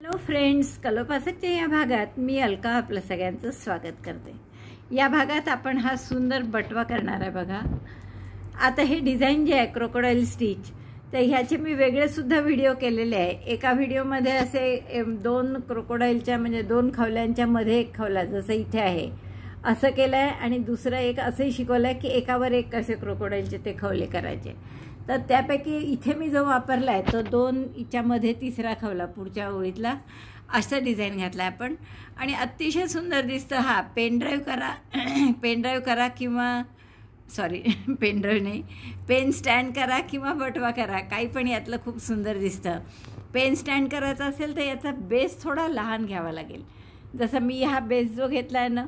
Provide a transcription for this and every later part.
Hello friends, कलोपासकच्या या भागात मी अलका आपलं सगळ्यांचं स्वागत करते। या भागात आपण हा सुंदर बटवा करणार आहे बघा। आता हे डिझाइन जे आहे क्रोकोडाईल स्टिच, तर ह्याचे मी वेगळे सुद्धा व्हिडिओ केलेले आहे। एका व्हिडिओमध्ये असे दोन क्रोकोडाईलच्या म्हणजे दोन खवल्यांच्या मध्ये एक खवला जसं इथे आहे असं केलं आहे, आणि दुसरं एक असंही शिकवलं आहे की एकावर एक कसे क्रोकोडाईलचे ते खवले करायचे। तर त्यापैकी इथे मी जो वापरला आहे तो दोन याच्यामध्ये तिसरा खवला पुढच्या ओळीतला असा डिझाइन घातला आहे आपण, आणि अतिशय सुंदर दिसतं। हा पेन ड्राईव्ह करा किंवा सॉरी पेन ड्राईव्ह नाही, पेन स्टँड करा किंवा बटवा करा, काही पण यातलं खूप सुंदर दिसतं। पेन स्टँड करायचा असेल तर याचा बेस थोडा लहान घ्यावा लागेल। जसं मी हा बेस जो घेतला आहे ना,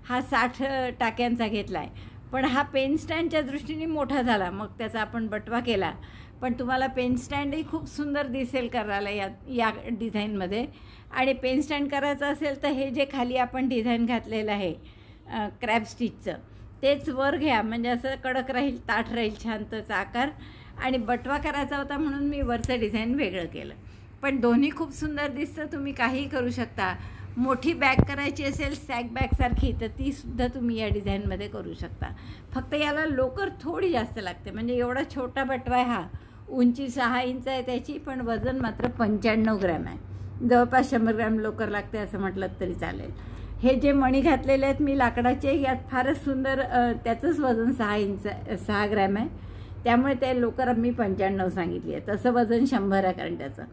हा 60 टाक्यांचा घेतला आहे, पण हा पेन स्टँडच्या दृष्टीने मोठा झाला, मग त्याचा आपण बटवा केला। पण तुम्हाला पेन स्टँडही खूप सुंदर दिसेल करायला या डिझाईनमध्ये। आणि पेन स्टँड करायचं असेल तर हे जे खाली आपण डिझाईन घातलेलं आहे क्रॅब स्टिचचं, तेच वर घ्या, म्हणजे असं कडक राहील, ताठ राहील छान त्याचा आकार। आणि बटवा करायचा होता म्हणून मी वरचं डिझाईन वेगळं केलं, पण दोन्ही खूप सुंदर दिसतं। तुम्ही काहीही करू शकता। मोठी बॅग करायची असेल सॅक बॅगसारखी तर ती सुद्धा तुम्ही या डिझाईनमध्ये करू शकता। फक्त याला लोकर थोडी जास्त लागते, म्हणजे एवढा छोटा बटवा आहे हा, उंची 6 इंच आहे त्याची, पण वजन मात्र 95 ग्रॅम आहे। जवळपास 100 ग्रॅम लोकर लागते असं म्हटलं तरी चालेल। हे जे मणी घातलेले आहेत मी लाकडाचे, यात फारच सुंदर, त्याचंच वजन 6 ग्रॅम आहे, त्यामुळे ते लोकर मी 95 सांगितली आहे, तसं वजन 100 आहे कारण त्याचं।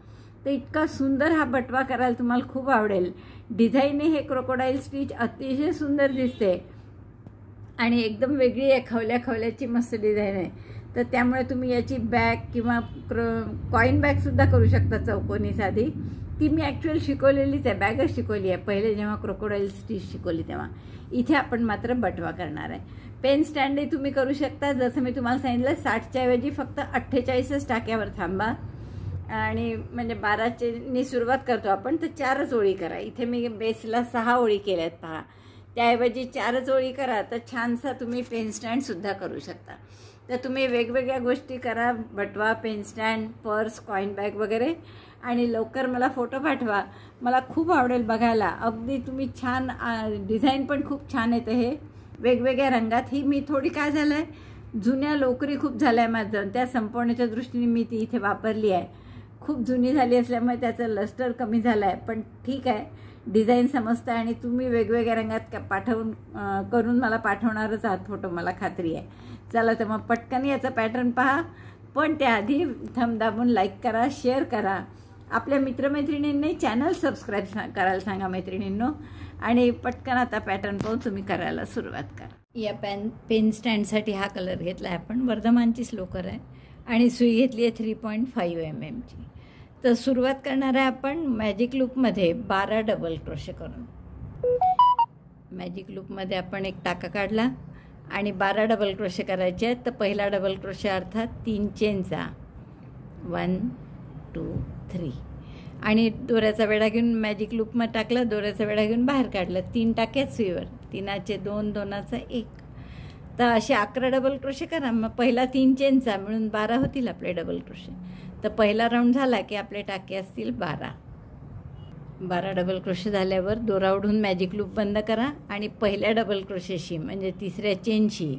तर इतका सुंदर हा बटवा करायला तुम्हाला खूप आवडेल। डिझाईन हे क्रोकोडाईल स्टिच अतिशय सुंदर दिसते आणि एकदम वेगळी आहे, खवल्याची मस्त डिझाईन आहे। तर त्यामुळे तुम्ही याची बॅग किंवा कॉईन बॅगसुद्धा करू शकता, चौकोनी साधी। ती मी ॲक्च्युअल शिकवलेलीच आहे, बॅगच शिकवली आहे पहिले जेव्हा क्रोकोडाईल स्टिच शिकवली तेव्हा। इथे आपण मात्र बटवा करणार आहे। पेन स्टँडही तुम्ही करू शकता, जसं मी तुम्हाला सांगितलं 60च्या ऐवजी फक्त 48च टाक्यावर थांबा, आणि म्हणजे 12नी सुरुवात करतो आपण, तर 4च ओळी करा। इथे मी बेसला 6 ओळी केल्यात पहा, त्याऐवजी 4च ओळी करा, तर छानसा तुम्ही पेन स्टँडसुद्धा करू शकता। तर तुम्ही वेगवेगळ्या गोष्टी करा, बटवा, pen stand, purse, coin bag वगैरे, आणि लवकर मला फोटो पाठवा, मला खूप आवडेल बघायला। अगदी तुम्ही छान, डिझाईन पण खूप छान येतं हे वेगवेगळ्या रंगात। ही मी थोडी काय झालं आहे, जुन्या लोकरी खूप झाल्या आहे माझं, त्या संपवण्याच्या दृष्टीने मी ती इथे वापरली आहे। खूप जुनी झाली असल्यामुळे त्याचं लस्टर कमी झालं आहे, पण ठीक आहे, डिझाईन समजतं आणि तुम्ही वेगवेगळ्या रंगात करून मला पाठवणारच आहात फोटो, मला खात्री आहे। चला तर मग पटकन याचा पॅटर्न पहा, पण त्याआधी थंब दाबून लाईक करा, शेअर करा, आपल्या मित्रमैत्रिणींनी चॅनल सबस्क्राईब करायला सांगा मैत्रिणींनो, आणि पटकन आता पॅटर्न पाहून तुम्ही करायला सुरुवात करा। या पेन स्टँडसाठी हा कलर घेतला आहे आपण, वर्धमानचीच लोकर आहे, आणि सुई घेतली आहे 3.5 mm ची। तर सुरुवात करणार आहे आपण मॅजिक लूपमध्ये 12 डबल क्रोशे करून। मॅजिक लूपमध्ये आपण एक टाका काढला आणि 12 डबल क्रोशे करायचे आहेत। तर पहिला डबल क्रोशे अर्थात 3 चेनचा, 1 2 3, आणि दोऱ्याचा वेढा घेऊन मॅजिक लूपमध्ये टाकला, दोऱ्याचा वेढा घेऊन बाहेर काढलं, 3 टाक्यात सुईवर, 3चे 2, 2चा 1। तर असे 11 डबल क्रोशे करा। मग पहिला 3 चेनचा मिळून 12 होतील आपले डबल क्रोशे। तर पहिला राऊंड झाला की आपले टाके असतील 12 डबल क्रोशे झाल्यावर दोरा ओढून मॅजिक लूप बंद करा, आणि पहिल्या डबल क्रोशेशी म्हणजे तिसऱ्या चेनशी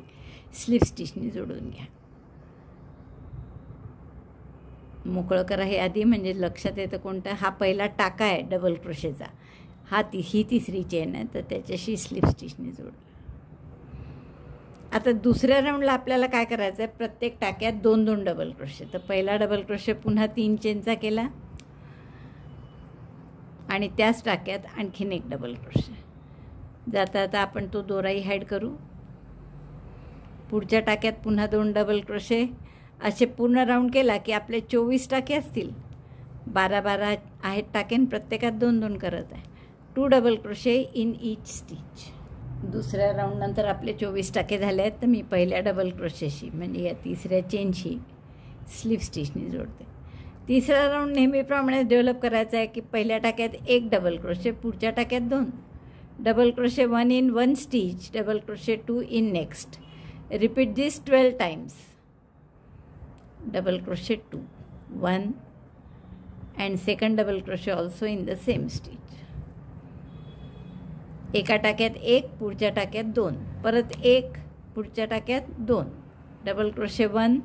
स्लिप स्टिचनी जोडून घ्या। मोकळं करा हे आधी, म्हणजे लक्षात येतं कोणता हा पहिला टाका आहे डबल क्रोशेचा, ही तिसरी चेन आहे, तर त्याच्याशी स्लिप स्टिचनी जोडला। आता दुसऱ्या राऊंडला आपल्याला काय करायचं आहे, प्रत्येक टाक्यात 2-2 डबल क्रोशे। तर पहिला डबल क्रोशे पुन्हा 3 चेनचा केला, आणि त्याच टाक्यात आणखीन एक डबल क्रोशे। जाता आता आपण तो दोराही हाईड करू। पुढच्या टाक्यात पुन्हा 2 डबल क्रोशे। असे पूर्ण राऊंड केला की आपले 24 टाके असतील, 12 आहेत टाके, प्रत्येकात 2-2 करत आहे, 2 double crochet in each stitch. दुसऱ्या राऊंडनंतर आपले 24 टाके झाले आहेत, तर मी पहिल्या डबल क्रोशेशी म्हणजे या तिसऱ्या चेनशी स्लिप स्टिचनी जोडते। तिसरा राऊंड नेहमीप्रमाणे डेव्हलप करायचा आहे की पहिल्या टाक्यात 1 डबल क्रोशे, पुढच्या टाक्यात 2 double crochet, 1 in 1 stitch, double crochet 2 in next. Repeat this 12 times. Double crochet 2, 1 and second double crochet also in the same stitch. एका टाक्यात एक, पुढच्या टाक्यात दोन, परत एक, पुढच्या टाक्यात दोन, double crochet 1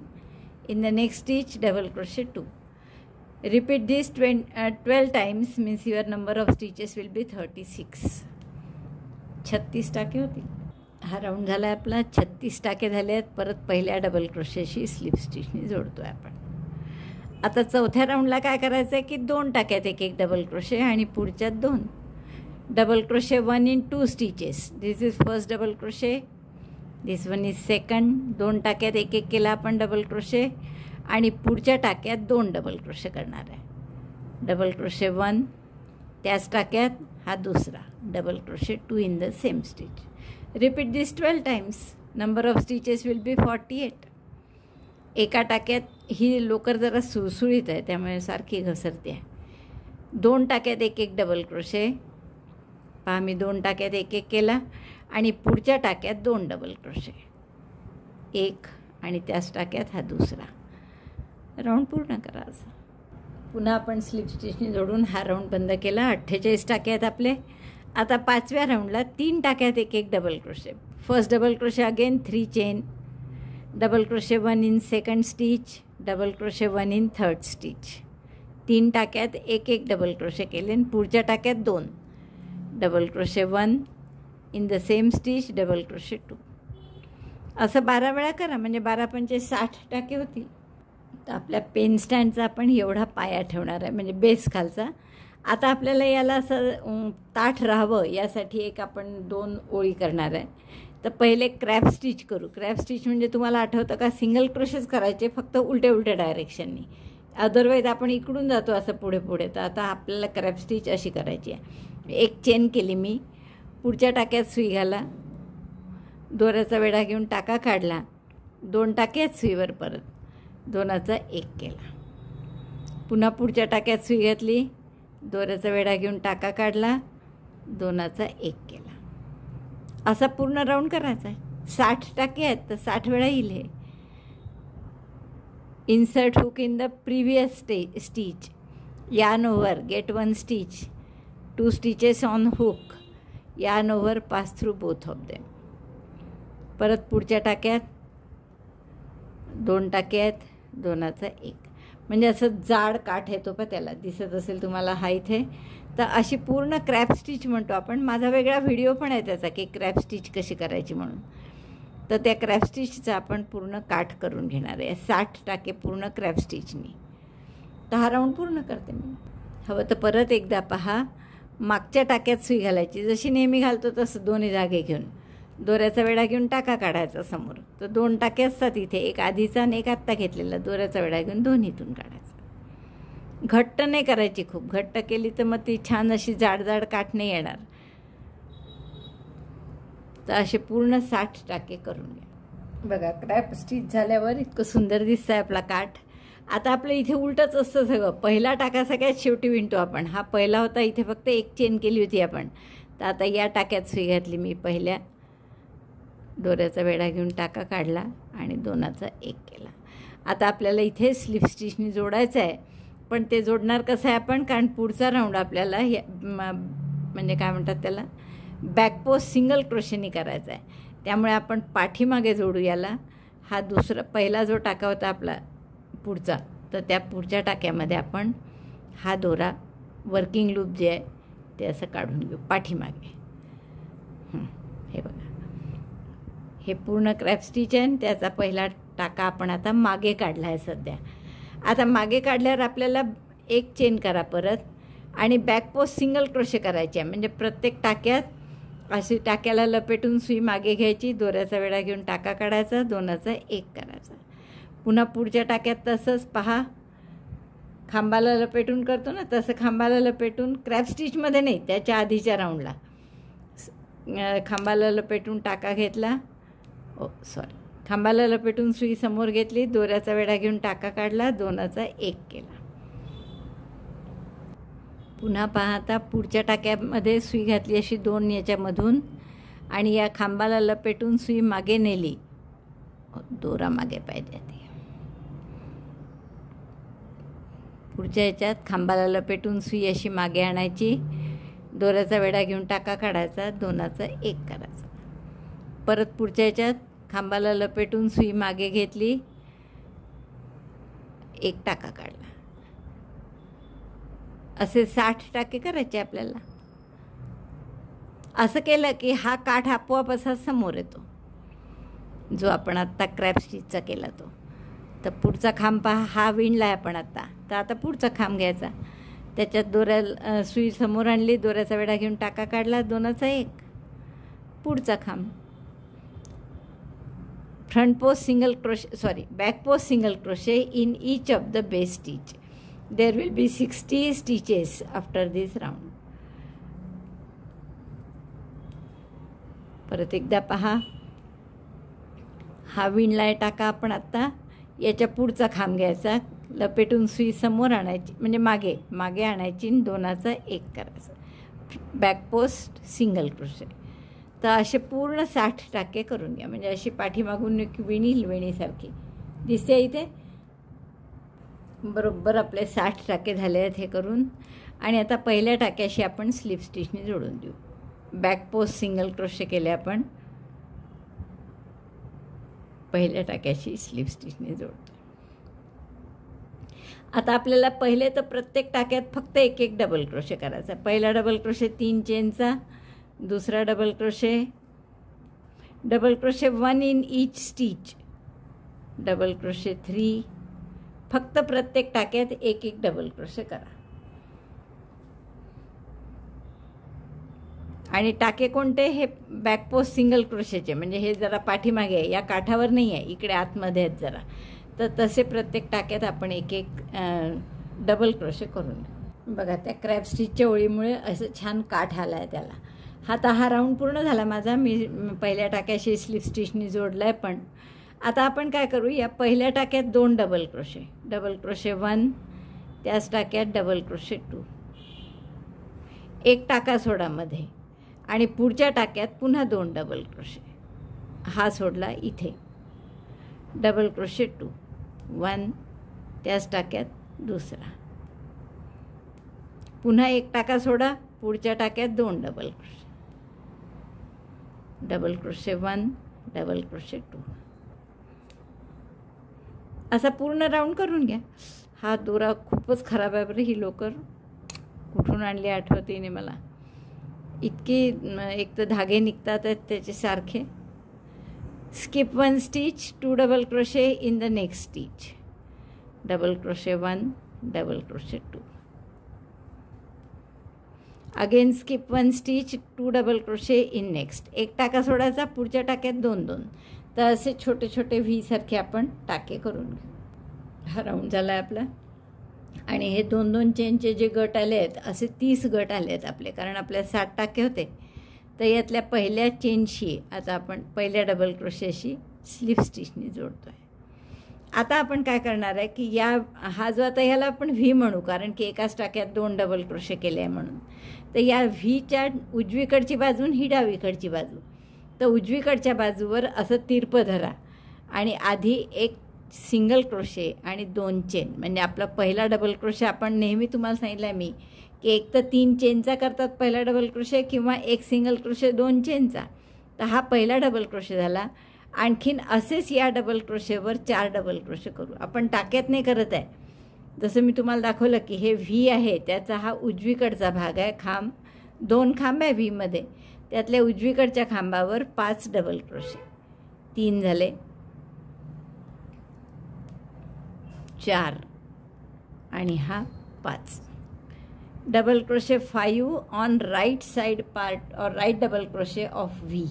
in the next stitch, double crochet 2. Repeat this 12 times, means your number of stitches will be 36. 36 टाके होतील. हा राऊंड झाला आहे आपला. 36 टाके झाले आहेत. परत पहिल्या डबल क्रोशेशी स्लिप स्टिचनी जोडतो आहे आपण. आता चौथ्या राऊंडला काय करायचं आहे की 2 टाक्यात एक एक डबल क्रोशे आणि पुढच्यात 2 double crochet 1 in 2 stitches. This is first double crochet, this one is second. 2 टाक्यात एक एक केला आपण डबल क्रोशे आणि पुढच्या टाक्यात 2 डबल क्रोशे करणार आहे. डबल क्रोशे 1, त्याच टाक्यात हा दुसरा double crochet 2 in the same stitch. Repeat this 12 times. Number of stitches will be 48. एका टाक्यात ही लोकर जरा सुळसुळीत आहे त्यामुळे सारखी घसरते आहे. 2 टाक्यात एक एक डबल क्रोशे. पहा मी 2 टाक्यात एक एक केला आणि पुढच्या टाक्यात 2 डबल क्रोशे, एक आणि त्याच टाक्यात हा दुसरा. राऊंड पूर्ण करा. असं पुन्हा आपण स्लिप स्टिचने जोडून हा राऊंड बंद केला. 48 टाके आहेत आपले. आता 5व्या राऊंडला 3 टाक्यात एक एक double crochet. First double crochet again 3 chain, double crochet 1 in second stitch, double crochet 1 in third stitch. 3 टाक्यात एक एक डबल क्रोशे केले आणि पुढच्या टाक्यात 2 double crochet 1 in the same stitch, double crochet 2. असं 12 वेळा करा म्हणजे 12 पंचे 60 टाके होतील. तर आपल्या पेन स्टँडचा आपण एवढा पाया ठेवणार आहे म्हणजे बेस खालचा. आता आपल्याला याला असं ताठ राहावं यासाठी एक आपण 2 ओळी करणार आहे. तर पहिले क्रॅप स्टिच करू. क्रॅप स्टिच म्हणजे तुम्हाला आठवतं का, सिंगल क्रोशेच करायचे फक्त उलट्या उलट्या डायरेक्शननी. अदरवाईज आपण इकडून जातो असं पुढे पुढे. तर आता आपल्याला क्रॅप स्टिच अशी करायची आहे. एक चेन केली मी, पुढच्या टाक्यात सुई घाला, दोऱ्याचा वेढा घेऊन टाका काढला, 2 टाक्यात सुईवर परत 2चा 1 केला, पुन्हा पुढच्या टाक्यात सुई घातली, दोऱ्याचा वेढा घेऊन टाका काढला, 2चा 1 केला. असा पूर्ण राऊंड करायचा आहे. 60 टाके आहेत तर 60 वेळा येईल हे. Insert hook in the previous stitch, yarn over, get 1 stitch, 2 stitches on hook, yarn over, pass through both of them. परत पुढच्या टाक्यात 2 टाके आहेत, 2चा 1. म्हणजे असं जाड काठ येतो पण त्याला दिसत असेल तुम्हाला हा इथे. तर अशी पूर्ण क्रॅप स्टिच म्हणतो आपण. माझा वेगळा व्हिडिओ पण आहे त्याचा की क्रॅप स्टिच कशी करायची म्हणून. तर त्या क्रॅप स्टिचचा आपण पूर्ण काठ करून घेणार आहे 60 टाके पूर्ण क्रॅप स्टिचनी. तर हा राऊंड पूर्ण करते मी. हवं तर परत एकदा पहा. मागच्या टाक्यात सुई घालायची जशी नेहमी घालतो तसं, दोन्ही जागे घेऊन दोऱ्याचा वेढा घेऊन टाका काढायचा समोर. तर 2 टाके असतात इथे, एक आधीचा आणि एक आत्ता घेतलेला. दोऱ्याचा वेढा घेऊन दोन्हीतून काढायचा. घट्ट नाही करायची, खूप घट्ट केली तर मग ती छान अशी जाड जाड काठ नाही येणार. तर असे पूर्ण 60 टाके करून घ्या. बघा क्रॅप स्टिच झाल्यावर इतकं सुंदर दिसतं आहे आपला काठ. आता आपलं इथे उलटंच असतं सगळं. पहिला टाका सगळ्यात शेवटी विणतो आपण. हा पहिला होता, इथे फक्त एक चेन केली होती आपण. तर आता या टाक्यात सुई घातली मी पहिल्या, दोऱ्याचा वेढा घेऊन टाका काढला आणि 2चा 1 केला. आता आपल्याला इथे स्लिप स्टिचनी जोडायचं आहे. पण ते जोडणार कसं आहे आपण, कारण पुढचा राऊंड आपल्याला म्हणजे काय म्हणतात त्याला, बॅक पोस्ट सिंगल क्रोशेनी करायचा आहे. त्यामुळे आपण पाठीमागे जोडू याला. हा दुसरा पहिला जो टाका होता आपला पुढचा, तर त्या पुढच्या टाक्यामध्ये आपण हा दोरा वर्किंग लूप जे आहे ते असं काढून घेऊ पाठीमागे. हे बघा, हे पूर्ण क्रॅप स्टिच आहे. त्याचा पहिला टाका आपण आता मागे काढला आहे सध्या. आता मागे काढल्यावर आपल्याला एक चेन करा परत आणि बॅक पोस्ट सिंगल क्रोशे करायचे आहे. म्हणजे प्रत्येक टाक्यात अशी टाक्याला लपेटून सुई मागे घ्यायची, दोऱ्याचा वेढा घेऊन टाका काढायचा, 2चा 1 करायचा. पुन्हा पुढच्या टाक्यात तसंच पहा, खांबाला लपेटून करतो ना तसं खांबाला लपेटून, क्रॅप स्टिचमध्ये नाही, त्याच्या आधीच्या राऊंडला खांबाला लपेटून टाका घेतला, खांबाला लपेटून सुई समोर घेतली, दोऱ्याचा वेढा घेऊन टाका काढला, 2चा 1 केला. पुन्हा पहा, आता पुढच्या टाक्यामध्ये सुई घातली अशी 2 याच्यामधून आणि या खांबाला लपेटून सुई मागे नेली, दोरा मागे पाहिजे. पुढच्या ह्याच्यात खांबाला लपेटून सुई अशी मागे आणायची, दोऱ्याचा वेढा घेऊन टाका काढायचा, दोनाचा एक करायचा. परत पुढच्या ह्याच्यात खांबाला लपेटून सुई मागे घेतली, एक टाका काढला. असे 60 टाके करायचे आपल्याला. असं केलं की हा काठ आपोआप असा समोर येतो, जो आपण आत्ता क्रॅप स्टिचचा केला तो. तर पुढचा खांब पहा, हा विणला आहे आपण आत्ता. तर आता पुढचा खांब घ्यायचा, त्याच्यात दोऱ्या सुई समोर आणली, दोऱ्याचा वेढा घेऊन टाका काढला, दोनाचा एक. पुढचा खांब front post single crochet back post single crochet in each of the base stitch. There will be 60 stitches after this round. परत एकदा पहा, हा विणलाय टाका आपण आत्ता. याच्या पुढचा खांब घ्यायचा, लपेटून सुई समोर आणायची, म्हणजे मागे मागे आणायची, दोनाचा एक करायचा. Back post single crochet. तर असे पूर्ण 60 टाके करून घ्या, म्हणजे अशी पाठीमागून एक वेणीसारखी दिसते इथे. बरोबर आपले 60 टाके झाले आहेत हे करून. आणि आता पहिल्या टाक्याशी आपण स्लिप स्टिचने जोडून देऊ. बॅक पोस्ट सिंगल क्रोशे केले आपण, पहिल्या टाक्याशी स्लिप स्टिचने जोडतो. आता आपल्याला पहिले तर प्रत्येक टाक्यात फक्त एक डबल क्रोशे करायचा. पहिला डबल क्रोशे 3 चेनचा, दुसरा double crochet 1 in each stitch, double crochet 3. फक्त प्रत्येक टाक्यात एक डबल क्रोशे करा. आणि टाके कोणते, हे बॅक पोस्ट सिंगल क्रोशेचे, म्हणजे हे जरा पाठीमागे आहे, या काठावर नाही आहे, इकडे आतमध्ये आहेत जरा. तर तसे प्रत्येक टाक्यात आपण एक डबल क्रोशे करून बघा. त्या क्रॅप स्टिचच्या ओळीमुळे असं छान काठ आला आहे त्याला. हा राऊंड पूर्ण झाला माझा. मी पहिल्या टाक्याशी स्लिप स्टिचनी जोडला आहे. पण आता आपण काय करू, या पहिल्या टाक्यात 2 डबल क्रोशे, डबल क्रोशे 1, त्याच टाक्यात डबल क्रोशे 2, एक टाका सोडा मध्ये, आणि पुढच्या टाक्यात पुन्हा 2 डबल क्रोशे. हा सोडला इथे, डबल क्रोशे 2, 1, त्याच टाक्यात दुसरा, पुन्हा एक टाका सोडा, पुढच्या टाक्यात 2 double crochet, double crochet 1, double crochet 2. असा पूर्ण राऊंड करून घ्या. हा दोरा खूपच खराब आहे बरं. ही लोकर कुठून आणली आठवते नाही मला. इतके एक तर धागे निघतात आहेत त्याचे सारखे. Skip 1 stitch, 2 double crochet in the next stitch, double crochet 1, double crochet 2. Again skip 1 stitch, 2 double crochet in next. एक टाका सोडायचा, पुढच्या टाक्यात 2-2. तर असे छोटे छोटे व्ही सारखे आपण टाके करून घेऊ. हा राऊंड झाला आहे आपला. आणि हे 2-2 चेनचे जे गट आले आहेत, असे 30 गट आले आहेत आपले, कारण आपल्या 60 टाके होते. तर यातल्या पहिल्या चेनशी आता आपण पहिल्या डबल क्रोशेशी स्लिप स्टिचनी जोडतो आहे. आता आपण काय करणार आहे की हा जो आता ह्याला आपण व्ही म्हणू, कारण की एकाच टाक्यात 2 डबल क्रोशे केले आहे म्हणून. तर या व्हीच्या उजवीकडची बाजू ही डावीकडची बाजू. तर उजवीकडच्या बाजूवर असं तिरपं धरा आणि आधी एक सिंगल क्रोशे आणि 2 चेन. म्हणजे आपला पहिला डबल क्रोशे आपण नेहमी तुम्हाला सांगितलं आहे मी की एक तर 3 चेनचा करतात पहिला डबल क्रोशे, किंवा एक सिंगल क्रोशे 2 चेनचा. तर हा पहिला डबल क्रोशे झाला. आणखीन असेच या डबल क्रोशेवर 4 डबल क्रोशे करू. आपण टाक्यात नाही करत आहे. जसं मी तुम्हाला दाखवलं की हे व्ही आहे, त्याचा हा उजवीकडचा भाग आहे. 2 खांब आहे व्हीमध्ये, त्यातल्या उजवीकडच्या खांबावर 5 डबल क्रोशे. 3 झाले, 4 आणि हा 5. Double crochet 5 on right side part or right double crochet of V.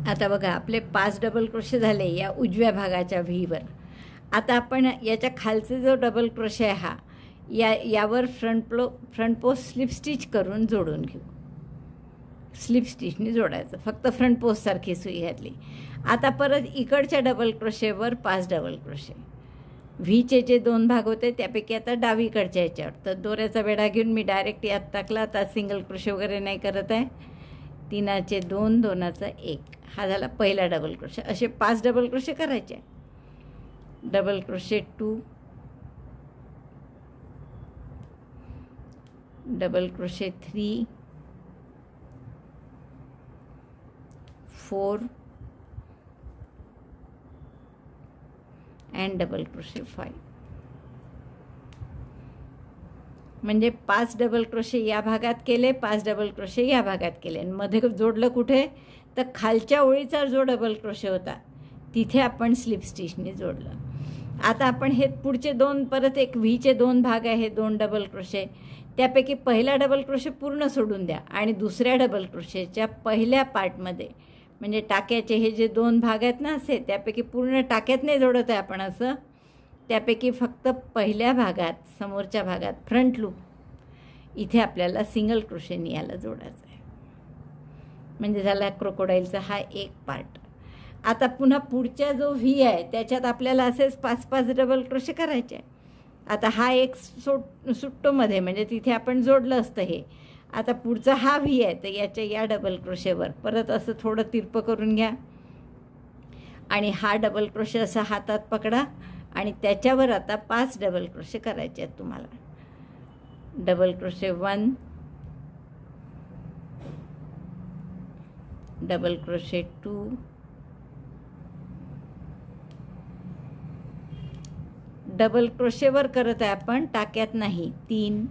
आता बघा आपले 5 डबल क्रोशे झाले या उजव्या भागाच्या व्हीवर. आता आपण याच्या खालचे जो डबल क्रोशे आहे हा यावर फ्रंट पोस्ट स्लिप स्टिच करून जोडून घेऊ. स्लिप स्टिचनी जोडायचं, फक्त फ्रंट पोस्टसारखी सुई घातली. आता परत इकडच्या डबल क्रोशेवर 5 डबल क्रोशे. व्हीचे जे 2 भाग होते त्यापैकी आता डावीकडच्या याच्यावर. तर दोऱ्याचा वेढा घेऊन मी डायरेक्ट यात टाकला. आता सिंगल क्रोशे वगैरे नाही करत आहे. 3चे 2, 2चा 1. हा झाला पहिला डबल क्रोशे. असे 5 डबल क्रोशे करायचे. Double crochet 2, double crochet 3, 4 and double crochet 5. म्हणजे 5 डबल क्रोशे या भागात केले, 5 डबल क्रोशे या भागात केले आणि मध्ये जोडलं कुठे, तर खालच्या ओळीचा जो डबल क्रोशे होता तिथे आपण स्लिप स्टिचने जोडलं. आता आपण हे पुढचे दोन, परत एक व्हीचे 2 भाग आहे, 2 डबल क्रोशे, त्यापैकी पहिला डबल क्रोशे पूर्ण सोडून द्या आणि दुसऱ्या डबल क्रोशेच्या पहिल्या पार्टमध्ये, म्हणजे टाक्याचे हे जे 2 भाग आहेत ना असे, त्यापैकी पूर्ण टाक्यात नाही जोडत आहे आपण असं, त्यापैकी फक्त पहिल्या भागात, समोरच्या भागात फ्रंट लूप इथे आपल्याला सिंगल क्रोशेने याला जोडायचं आहे. म्हणजे झाला क्रोकोडाईलचा हा एक पार्ट. आता पुन्हा पुढच्या जो व्ही आहे त्याच्यात आपल्याला असेच 5-5 डबल क्रोशे करायचे आहे. आता हा एक सुट्टो मध्ये, म्हणजे तिथे आपण जोडलं असतं हे. आता पुढचा हा व्ही आहे तर याच्या या डबल क्रोशेवर परत असं थोडं तिरपं करून घ्या आणि हा डबल क्रोशे असा हातात पकडा आणि त्याच्यावर आता 5 डबल क्रोशे करायचे आहेत तुम्हाला. Double crochet 1, double crochet 2, double क्रोशेवर करत आहे आपण, टाक्यात नाही, 3,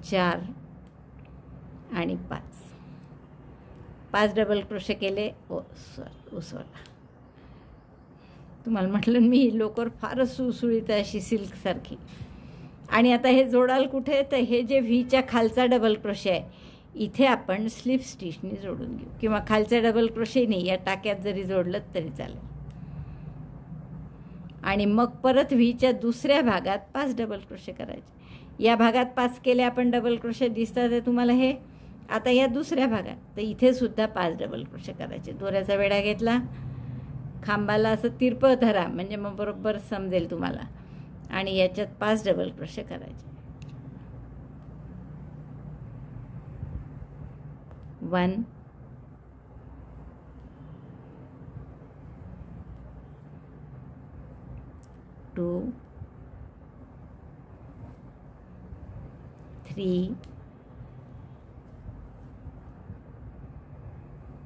4 आणि 5 डबल क्रोशे केले. उसळला तुम्हाला म्हटलं मी, लोकर फारच सुळसुळीत आहे अशी सिल्कसारखी. आणि आता हे जोडाल कुठे, तर हे जे व्हीच्या खालचा डबल क्रोशे आहे इथे आपण स्लिप स्टिचने जोडून घेऊ, किंवा खालच्या डबल क्रोशेने या टाक्यात जरी जोडलं तरी चालेल. आणि मग परत व्हीच्या दुसऱ्या भागात 5 डबल क्रोशे करायचे. या भागात 5 केले आपण डबल क्रोशे, दिसतात आहे तुम्हाला हे. आता या दुसऱ्या भागात तर इथे सुद्धा 5 डबल क्रोशे करायचे. दोऱ्याचा वेढा घेतला, खांबाला असं तिरपं धरा म्हणजे मग बरोबर समजेल तुम्हाला, आणि याच्यात 5 डबल क्रोशे करायचे. 1, 2, 3,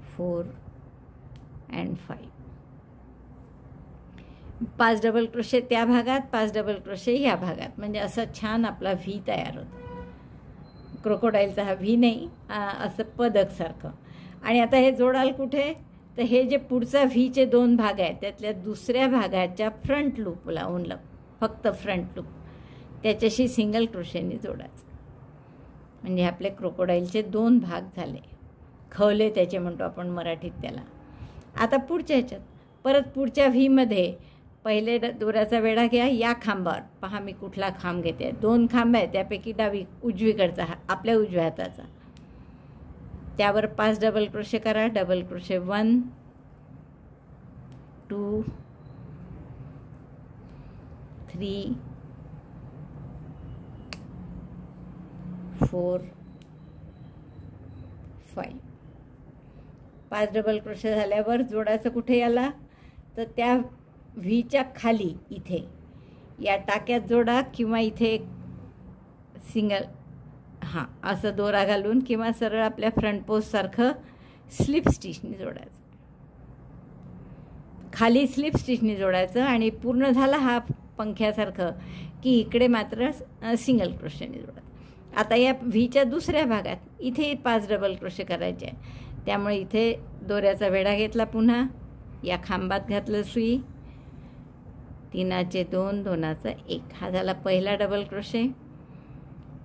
4 and 5. 5 डबल क्रोशे त्या भागात, 5 डबल क्रोशे ह्या भागात, म्हणजे असं छान आपला व्ही तयार होतो. क्रोकोडाईलचा हा व्ही नाही, असं पदकसारखं. आणि आता हे जोडाल कुठे, तर हे जे पुढचा व्हीचे 2 भाग आहेत त्यातल्या दुसऱ्या भागाच्या फ्रंट लूप लावून फक्त फ्रंट लूप त्याच्याशी सिंगल क्रोशेने जोडायचं. म्हणजे आपले क्रोकोडाईलचे 2 भाग झाले, खवले त्याचे म्हणतो आपण मराठीत त्याला. आता पुढच्या ह्याच्यात परत पुढच्या व्हीमध्ये पहिले दोऱ्याचा वेढा घ्या, या खांबावर पहा मी कुठला खांब घेते. 2 खांब आहे, त्यापैकी उजवीकडचा आपल्या उजव्या हाताचा, त्यावर 5 डबल क्रोशे करा. Double crochet 1, 2, 3, 4, 5. 5 डबल क्रोशे झाल्यावर जोडायचं कुठे याला, तर त्या व्हीच्या खाली इथे या टाक्यात जोडा, किंवा इथे सिंगल असं दोरा घालून, किंवा सरळ आपल्या फ्रंट पोस्टसारखं स्लिप स्टिचने जोडायचं. खाली स्लिप स्टिचने जोडायचं आणि पूर्ण झाला हा पंख्यासारखं की इकडे मात्र सिंगल क्रोशेने जोडायचं. आता या व्हीच्या दुसऱ्या भागात इथे 5 डबल क्रोशे करायचे आहे. त्यामुळे इथे दोऱ्याचा वेढा घेतला, पुन्हा या खांबात घातलं सुई, 3चे 2, 2चा 1, हा झाला पहिला डबल क्रोशे.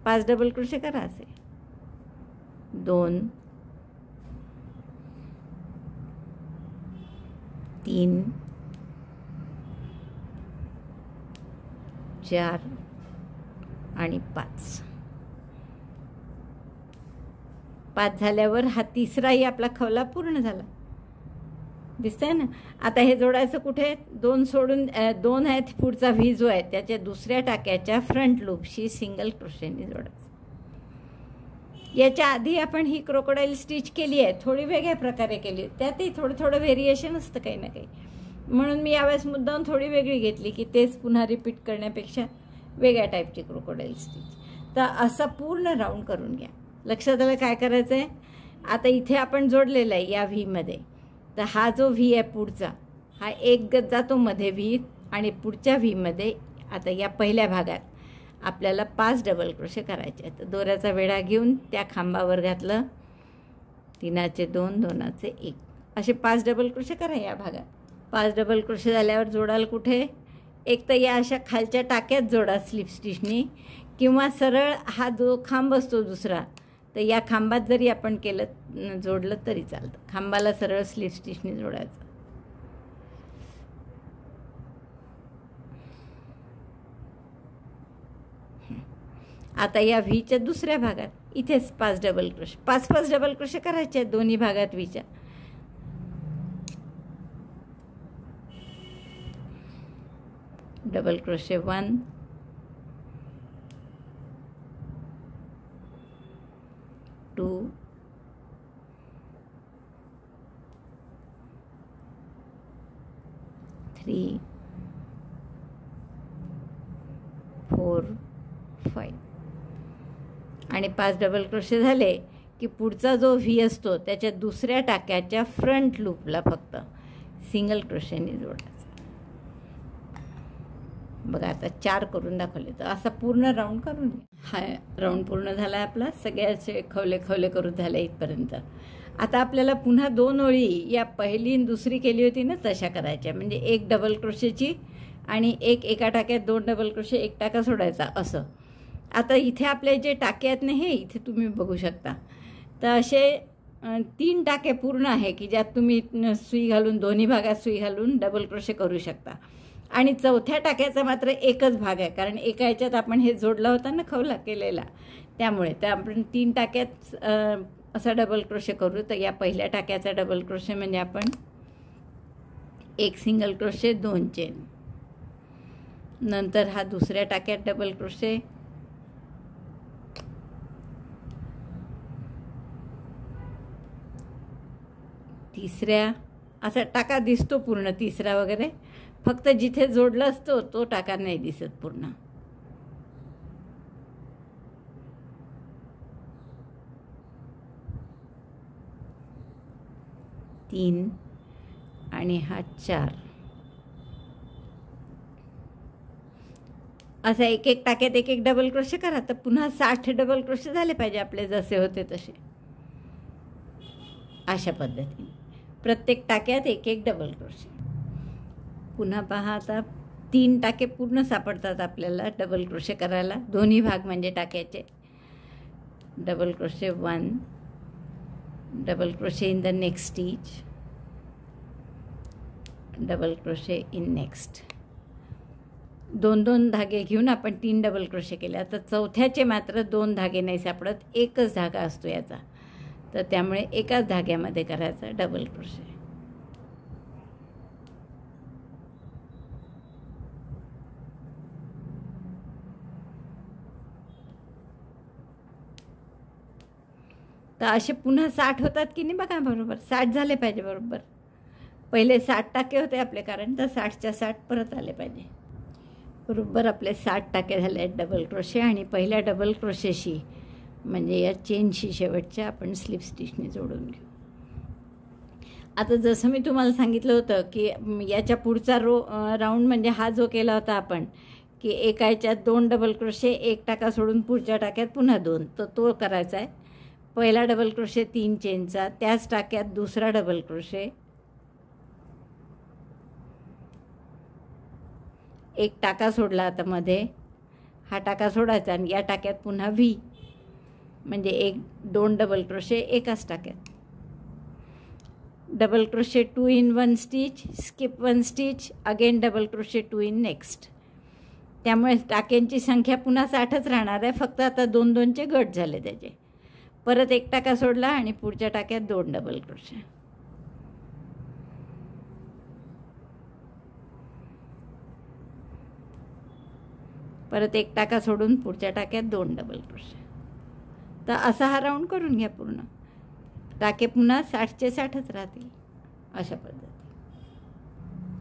5 डबल क्रोशे करा असे, 2, 3, 4 आणि 5. 5 झाल्यावर हा तिसराही आपला खवला पूर्ण झाला, दिसतंय ना. आता हे जोडायचं कुठे, 2 सोडून 2 आहेत, पुढचा व्ही जो आहे त्याच्या दुसऱ्या टाक्याच्या फ्रंट लूपशी सिंगल क्रोशेने जोडायचं. याच्या आधी आपण ही क्रोकोडाईल स्टिच केली आहे, थोडी वेगळ्या प्रकारे केली, त्यातही थोडं व्हेरिएशन असतं काही ना काही, म्हणून मी यावेळेस मुद्दाम थोडी वेगळी घेतली की तेच पुन्हा रिपीट करण्यापेक्षा वेगळ्या टाईपची क्रोकोडाईल स्टिच. तर असा पूर्ण राऊंड करून घ्या. लक्षात आलं काय करायचं आहे. आता इथे आपण जोडलेला आहे या व्हीमध्ये, तर हा जो व्ही आहे पुढचा, हा एक जातो मध्ये व्ही, आणि पुढच्या व्हीमध्ये आता या पहिल्या भागात आपल्याला 5 डबल क्रोशे करायचे आहेत. तर दोऱ्याचा वेढा घेऊन त्या खांबावर घातलं, 3चे 2, 2चे 1, असे 5 डबल क्रोशे करा या भागात. 5 डबल क्रोशे झाल्यावर जोडाल कुठे, एक तर या अशा खालच्या टाक्यात जोडा स्लिप स्टिचनी, किंवा सरळ हा जो खांब असतो दुसरा, तर या खांबात जरी आपण केलं जोडलं तरी चालतं. खांबाला सरळ स्लिप स्टिचनी जोडायचं. आता या व्हीच्या दुसऱ्या भागात इथेच 5 डबल क्रोशे, 5 डबल क्रोशे करायचे आहेत दोन्ही भागात व्हीच्या. डबल क्रोशे 1, 2, 3, 4, 5, आणि 5 डबल क्रोशे झाले की पुढचा जो व्ही असतो त्याच्या दुसऱ्या टाक्याच्या फ्रंट लूपला फक्त सिंगल क्रोशेने जोडायचं. बघा आता 4 करून दाखवले. तर असा पूर्ण राऊंड करून हा राऊंड पूर्ण झाला आहे आपला. सगळ्याचे खवले खवले करून झाले इथपर्यंत. आता आपल्याला पुन्हा 2 ओळी या पहिली आणि दुसरी केली होती ना तशा करायच्या, म्हणजे 1 डबल क्रोशेची आणि एका टाक्यात 2 डबल क्रोशे, 1 टाका सोडायचा असं. आता इथे आपले जे टाके आहेत ना, हे इथे तुम्ही बघू शकता. तर असे 3 टाके पूर्ण आहे की ज्यात तुम्ही सुई घालून दोन्ही भागात सुई घालून डबल क्रोशे करू शकता. आणि चौथ्या टाक्याचा मात्र एकच भाग आहे, कारण एका ह्याच्यात आपण हे जोडला होता ना खवला केलेला, त्यामुळे तर आपण 3 टाक्यात असा डबल क्रोशे करू. तर या पहिल्या टाक्याचा डबल क्रोशे म्हणजे आपण 1 सिंगल क्रोशे, 2 चेन, नंतर हा दुसऱ्या टाक्यात डबल क्रोशे, तिसऱ्या, असा टाका दिसतो पूर्ण तिसरा वगैरे, फक्त जिथे जोडला असतो तो टाका नाही दिसत पूर्ण. तीन आणि हा 4, असा एक टाक्यात एक डबल क्रोशे करा. तर पुन्हा 60 डबल क्रोशे झाले पाहिजे आपले जसे होते तसे. अशा पद्धतीने प्रत्येक टाक्यात एक डबल क्रोशे. पुन्हा पहा आता 3 टाके पूर्ण सापडतात आपल्याला डबल क्रोशे करायला, दोन्ही भाग म्हणजे टाक्याचे. Double crochet 1, double crochet in the next stitch, double crochet in next. 2 धागे घेऊन आपण 3 डबल क्रोशे केले. आता चौथ्याचे मात्र 2 धागे नाही सापडत, एकच धागा असतो याचा, तर त्यामुळे एकाच धाग्यामध्ये करायचा डबल क्रोशे. तर असे पुन्हा 60 होतात की नाही बघा, बरोबर 60 झाले पाहिजे बरोबर. पहिले 60 टाके होते आपले, कारण तर 60च्या 60 परत आले पाहिजे. बरोबर आपले 60 टाके झाले आहेत डबल क्रोशे. आणि पहिल्या डबल क्रोशेशी म्हणजे या चेनशी शेवटच्या आपण स्लिप स्टिचने जोडून घेऊ. आता जसं मी तुम्हाला सांगितलं होतं की याच्या पुढचा राऊंड म्हणजे हा जो केला होता आपण की एका याच्यात 2 डबल क्रोशे, 1 टाका सोडून पुढच्या टाक्यात पुन्हा 2, तर तो करायचा आहे. पहिला डबल क्रोशे 3 चेनचा, त्याच टाक्यात दुसरा डबल क्रोशे, 1 टाका सोडला. आता मध्ये हा टाका सोडायचा आणि या टाक्यात पुन्हा व्ही, म्हणजे 2 डबल क्रोशे एकाच टाक्यात. Double crochet 2 in 1 stitch, skip 1 stitch, again double crochet 2 in next. त्यामुळे टाक्यांची संख्या पुन्हा 60च राहणार आहे, फक्त आता 2-2चे गट झाले त्याचे. परत 1 टाका सोडला आणि पुढच्या टाक्यात 2 डबल क्रोशे. परत 1 टाका सोडून पुढच्या टाक्यात 2 डबल क्रोशे. तर असा हा राऊंड करून घ्या पूर्ण. टाके पुन्हा 60चे 60च राहतील अशा पद्धती.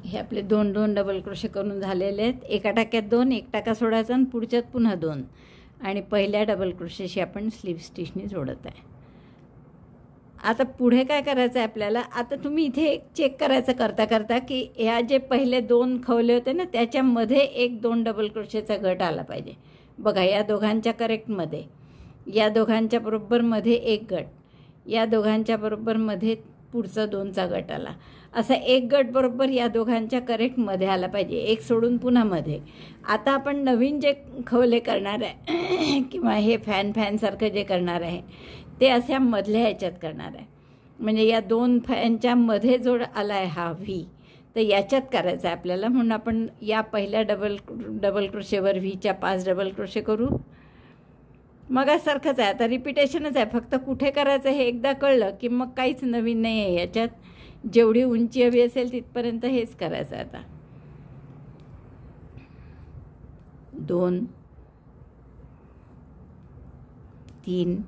हे आपले 2 डबल क्रोशे करून झालेले आहेत. एका टाक्यात 2, एक टाका सोडायचा आणि पुढच्यात पुन्हा 2 आणि पहिल्या डबल क्रोशेशी आपण स्लीव स्टिचने जोडत आहे. आता पुढे काय करायचं आहे आपल्याला, आता तुम्ही इथे एक चेक करायचं करता करता की ह्या जे पहिले 2 खवले होते ना त्याच्यामध्ये एक 2 डबल क्रोशेचा गट आला पाहिजे. बघा या दोघांच्या करेक्टमध्ये, या दोघांच्या बरोबरमध्ये एक गट, या दोघांच्या बरोबरमध्ये पुढचा 2चा गट आला. असा एक गट बरोबर या दोघांच्या करेक्टमध्ये आला पाहिजे, एक सोडून पुन्हा मध्ये. आता आपण नवीन जे खवले करणार आहे किंवा हे फॅनसारखं जे करणार आहे ते अशा मधल्या ह्याच्यात करणार आहे. म्हणजे या 2 फॅनच्या मध्ये जो आला आहे हा व्ही, तर याच्यात करायचं आहे आपल्याला. म्हणून आपण या पहिल्या डबल क्रोशेवर व्हीच्या 5 डबल क्रोशे करू. मग सारखंच आहे, आता रिपिटेशनच आहे, फक्त कुठे करायचं हे एकदा कळलं की मग काहीच नवीन नाही आहे याच्यात. जेवढी उंची हवी असेल तिथपर्यंत हेच करायचं आहे. आता 2 3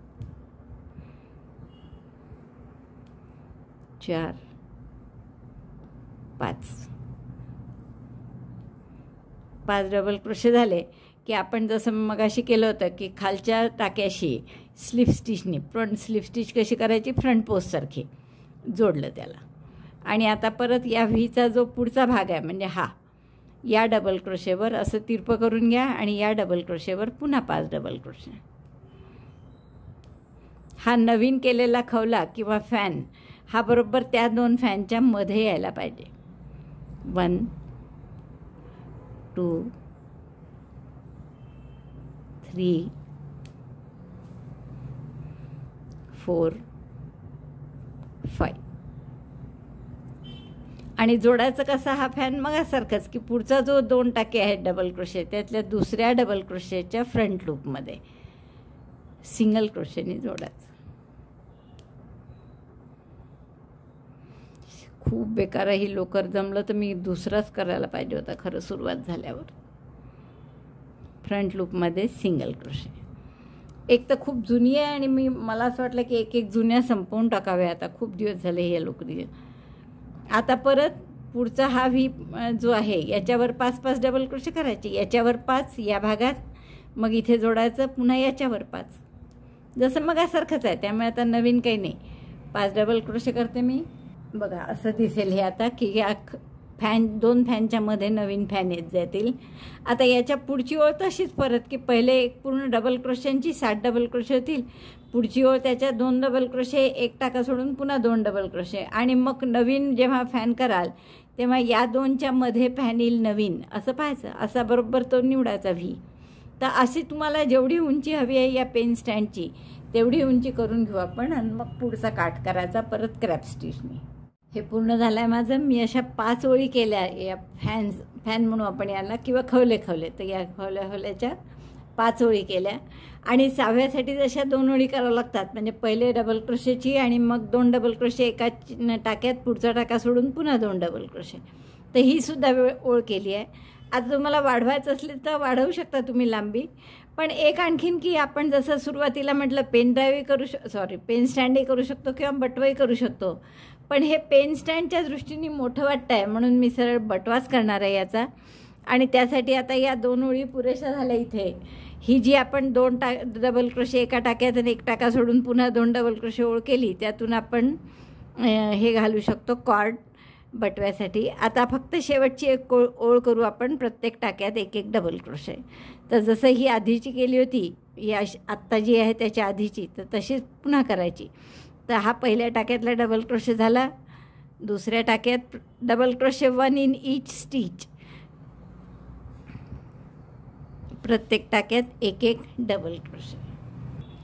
4 5 डबल क्रोशे झाले की आपण जसं मगाशी केलं होतं की खालच्या टाक्याशी स्लिप स्टिचनी, फ्रंट स्लिप स्टिच कशी करायची, फ्रंट पोस्टसारखी जोडलं त्याला. आणि आता परत या व्हीचा जो पुढचा भाग आहे म्हणजे हा, या डबल क्रोशेवर असं तिरपं करून घ्या आणि या डबल क्रोशेवर पुन्हा 5 डबल क्रोशे. हा नवीन केलेला खवला किंवा फॅन हा बरोबर त्या 2 फॅनच्या मध्ये यायला पाहिजे. 1 2 3 4 5 आणि जोडायचं कसा हा फॅन मग सारखंच की पुढचा जो 2 टाके आहेत डबल क्रोशे त्यातल्या दुसऱ्या डबल क्रोशेच्या फ्रंट लूपमध्ये सिंगल क्रोशेने जोडायचं. खूप बेकार ही लोकर जमलं तर मी दुसराच करायला पाहिजे होता खरं सुरुवात झाल्यावर. फ्रंट लूपमध्ये सिंगल क्रोशे. एक तर खूप जुनी आहे आणि मला असं वाटलं की एक जुन्या संपवून टाकाव्या, आता खूप दिवस झाले हे लोकरी. आता परत पुढचा हा व्ही जो आहे याच्यावर 5 डबल क्रोशे करायचे, याच्यावर 5 या भागात, मग इथे जोडायचं पुन्हा याच्यावर 5, जसं मग सारखंच आहे. त्यामुळे आता नवीन काही नाही. 5 डबल क्रोशे करते मी. बघा असं दिसेल हे आता की या 2 फॅनच्या मध्ये नवीन फॅन येत जातील. आता याच्या पुढची ओळ तशीच परत की पहिले एक पूर्ण डबल क्रोशेंची 7 डबल क्रोशे होतील, पुढची ओळ त्याच्या 2 डबल क्रोशे, एक टाका सोडून पुन्हा 2 डबल क्रोशे. आणि मग नवीन जेव्हा फॅन कराल तेव्हा या 2च्या मध्ये फॅन येईल नवीन, असं पाहायचं. असा बरोबर तो निवडायचा व्ही. तर अशी तुम्हाला जेवढी उंची हवी आहे या पेन स्टँडची तेवढी उंची करून घेऊ आपण आणि मग पुढचा काट करायचा परत क्रॅप स्टिचने. हे पूर्ण झालं आहे माझं. मी अशा 5 ओळी केल्या या फॅन म्हणू आपण याला, किंवा खवले. तर या खवल्याच्या 5 ओळी केल्या आणि 6व्यासाठी जशा 2 ओळी करावं लागतात. म्हणजे पहिले डबल क्रोशेची आणि मग 2 डबल क्रोशे एका टाक्यात, पुढचा टाका सोडून पुन्हा 2 डबल क्रोशे. तर ही सुद्धा ओळ केली आहे. आता तुम्हाला वाढवायचं असले तर वाढवू शकता तुम्ही लांबी. पण एक आणखीन की आपण जसं सुरुवातीला म्हटलं पेन स्टँडही करू शकतो किंवा बटवाही करू शकतो. पण हे पेन स्टँडच्या दृष्टीने मोठं वाटतं आहे म्हणून मी सरळ बटवाच करणार आहे याचा. आणि त्यासाठी आता या 2 ओळी पुरेशा झाल्या. इथे ही जी आपण 2 डबल क्रोशे एका टाक्यात आणि एक टाका सोडून पुन्हा 2 डबल क्रोशे ओळ केली, त्यातून आपण हे घालू शकतो कॉर्ड बटव्यासाठी. आता फक्त शेवटची एक ओळ करू आपण प्रत्येक टाक्यात एक डबल क्रोशे. तर जसं ही आधीची केली होती, या आत्ता जी आहे त्याच्या आधीची, तर तशीच पुन्हा करायची. तर हा पहिल्या टाक्यातला डबल क्रोशे झाला. दुसऱ्या टाक्यात double crochet 1 in each stitch. प्रत्येक टाक्यात एक डबल क्रोशे.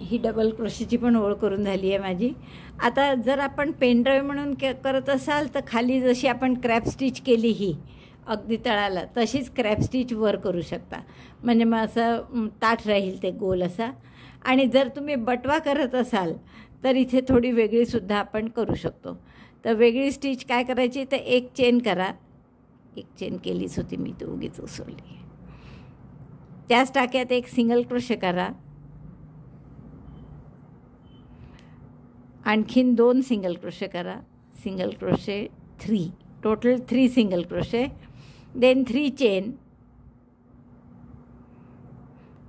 ही डबल क्रोशेची पण ओळ करून झाली आहे माझी. आता जर आपण पेनड्राईव्ह म्हणून करत असाल तर खाली जशी आपण क्रॅप स्टिच केली ही अगदी तळाला, तशीच क्रॅप स्टिच वर करू शकता. म्हणजे मग असं ताठ राहील ते गोल असा. आणि जर तुम्ही बटवा करत असाल तर इथे थोडी वेगळीसुद्धा आपण करू शकतो. तर वेगळी स्टिच काय करायची, तर एक चेन करा. एक चेन केलीच होती मी, ती उगीच उसवली. त्याच टाक्यात एक सिंगल क्रोशे करा. आणखीन 2 सिंगल क्रोशे करा. Single crochet 3 total 3 single crochet, then 3 chain,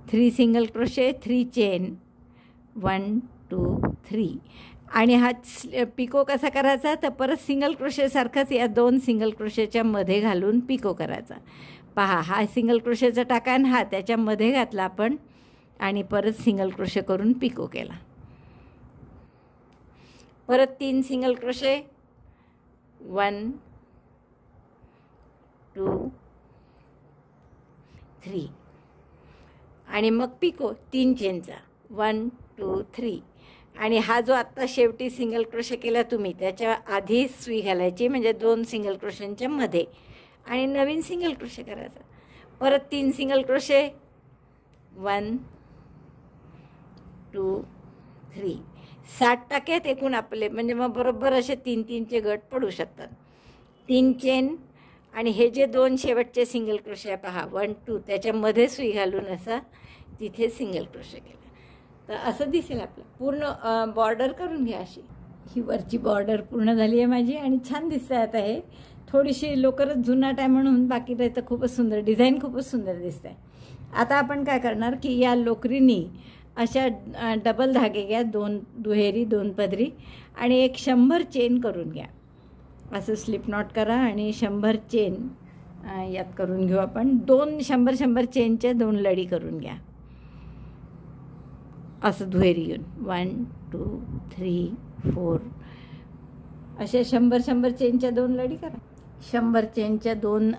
3 single crochet, 3 chain, 1 2 3. आणि हा पिको कसा करायचा तर परत सिंगल क्रोशे सारखाच या 2 सिंगल क्रोशेच्या मध्ये घालून पिको करायचा. पहा, हा सिंगल क्रोशेचा टाका आणि हा त्याच्यामध्ये घातला आपण आणि परत सिंगल क्रोशे करून पिको केला. परत 3 सिंगल क्रोशे, 1 2 3 आणि मग पिको 3 चेनचा 1 2 3. आणि हा जो आत्ता शेवटी सिंगल क्रोशे केला तुम्ही त्याच्या आधी सुई घालायची, म्हणजे 2 सिंगल क्रोशेंच्या मध्ये आणि नवीन सिंगल क्रोशे करायचा. परत 3 सिंगल क्रोशे, 1 2 3. 60 टाक्यात एकूण आपले, म्हणजे मग बरोबर असे 3-3चे गट पडू शकतात. 3 चेन आणि हे जे 2 शेवटचे सिंगल क्रोशे आहे पहा 1 2, त्याच्यामध्ये सुई घालून असा तिथे सिंगल क्रोशे केला. तर असं दिसेल आपलं. पूर्ण बॉर्डर करून घ्या अशी. ही वरची बॉर्डर पूर्ण झाली आहे माझी आणि छान दिसतं आहे. आता हे थोडीशी लोकरच जुनाट आहे म्हणून बाकी तर खूपच सुंदर डिझाईन, खूपच सुंदर दिसतं आहे. आता आपण काय करणार की या लोकरीनी अशा डबल धागे घ्या, 2 दुहेरी 2 पदरी आणि एक 100 चेन करून घ्या. असं स्लिप नॉट करा आणि 100 चेन यात करून घेऊ आपण. 2 100 चेनच्या 2 लडी करून घ्या. असं दुहेरी घेऊन 1 2 3 4 असे 100 चेनच्या 2 लडी करा. 100 चेनच्या 2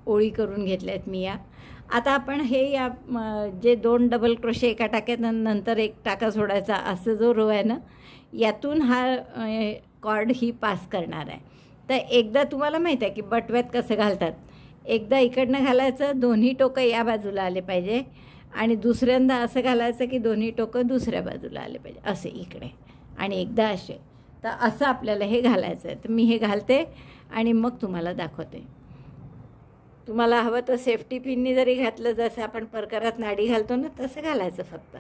ओळी करून घेतल्यात मी या. आता आपण हे या जे 2 डबल क्रोशे एका टाक्यात नंतर एक टाका सोडायचा असं जो रो आहे ना, यातून हा कॉर्ड ही पास करणार आहे. तर एकदा तुम्हाला माहीत आहे की बटव्यात कसं घालतात. एकदा इकडनं घालायचं, दोन्ही टोकं या बाजूला आले पाहिजे आणि दुसऱ्यांदा असं घालायचं की दोन्ही टोकं दुसऱ्या बाजूला आले पाहिजे, असे इकडे आणि एकदा असे. तर असं आपल्याला हे घालायचं आहे. तर मी हे घालते आणि मग तुम्हाला दाखवते. तुम्हाला हवं तर सेफ्टी पिननी जरी घातलं, जसं आपण परकरात नाडी घालतो ना तसं घालायचं फक्त.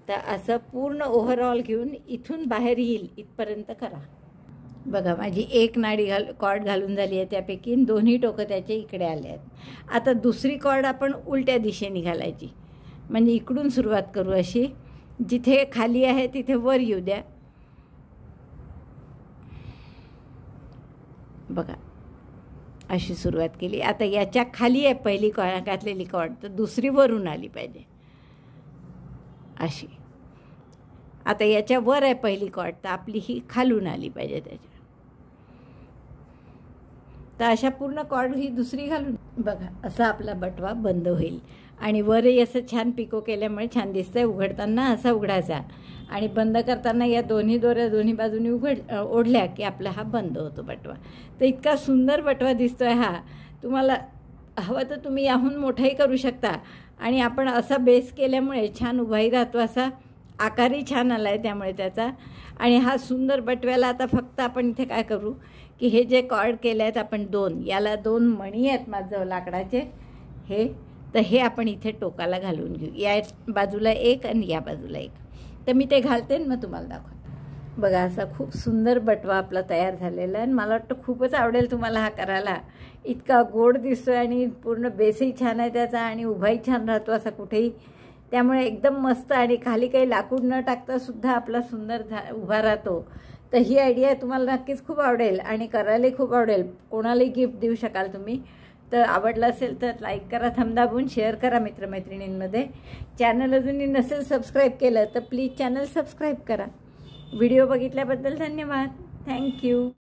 तर असं पूर्ण ओव्हरऑल घेऊन इथून बाहेर येईल इथपर्यंत करा. बघा, माझी एक नाडी कॉर्ड घालून झाली आहे त्यापैकी, दोन्ही टोकं त्याचे इकडे आले आहेत. आता दुसरी कॉर्ड आपण उलट्या दिशेने घालायची, म्हणजे इकडून सुरुवात करू अशी. जिथे खाली आहे तिथे वर येऊ द्या. बघा, अशी सुरुवात केली. आता याच्या खाली आहे पहिली घातलेली कॉर्ड, तर दुसरी वरून आली पाहिजे अशी. आता याच्या वर आहे पहिली कॉर्ड, तर आपली ही खालून आली पाहिजे त्याच्या. तर अशा पूर्ण कॉर्ड ही दुसरी घालून बघा, असा आपला बटवा बंद होईल. आणि वरही असं छान पिको केल्यामुळे छान दिसतं आहे. उघडताना असा उघडायचा आणि बंद करताना या दोन्ही दोऱ्या दोन्ही बाजूनी ओढल्या की आपला हा बंद होतो बटवा. तर इतका सुंदर बटवा दिसतो आहे हा. तुम्हाला हवं तर तुम्ही याहून मोठाही करू शकता. आणि आपण असा बेस केल्यामुळे छान उभाही राहतो, असा आकारही छान आला आहे त्यामुळे त्याचा. आणि हा सुंदर बटव्याला आता फक्त आपण इथे काय करू की हे जे कॉर्ड केले आहेत आपण 2, याला 2 मणी आहेत माझं लाकडाचे हे. तर हे आपण इथे टोकाला घालून घेऊ, या बाजूला एक आणि या बाजूला एक. तर मी ते घालते मग तुम्हाला दाखवते. बघा, असा खूप सुंदर बटवा आपला तयार झालेला आहे. मला वाटतं खूपच आवडेल तुम्हाला हा करायला. इतका गोड दिसतोय आणि पूर्ण बेसही छान आहे त्याचा आणि उभाही छान राहतो असा कुठेही. त्यामुळे एकदम मस्त आणि खाली काही लाकूड न टाकता सुद्धा आपला सुंदर उभा राहतो. तर ही आयडिया तुम्हाला नक्कीच खूप आवडेल आणि करायलाही खूप आवडेल. कोणालाही गिफ्ट देऊ शकाल तुम्ही. तर आवडलं असेल तर लाईक करा, थंब दाबून शेअर करा मित्रमैत्रिणींमध्ये. चॅनल अजूनही नसेल सबस्क्राईब केलं तर प्लीज चॅनल सबस्क्राईब करा. व्हिडिओ बघितल्याबद्दल धन्यवाद. थँक्यू.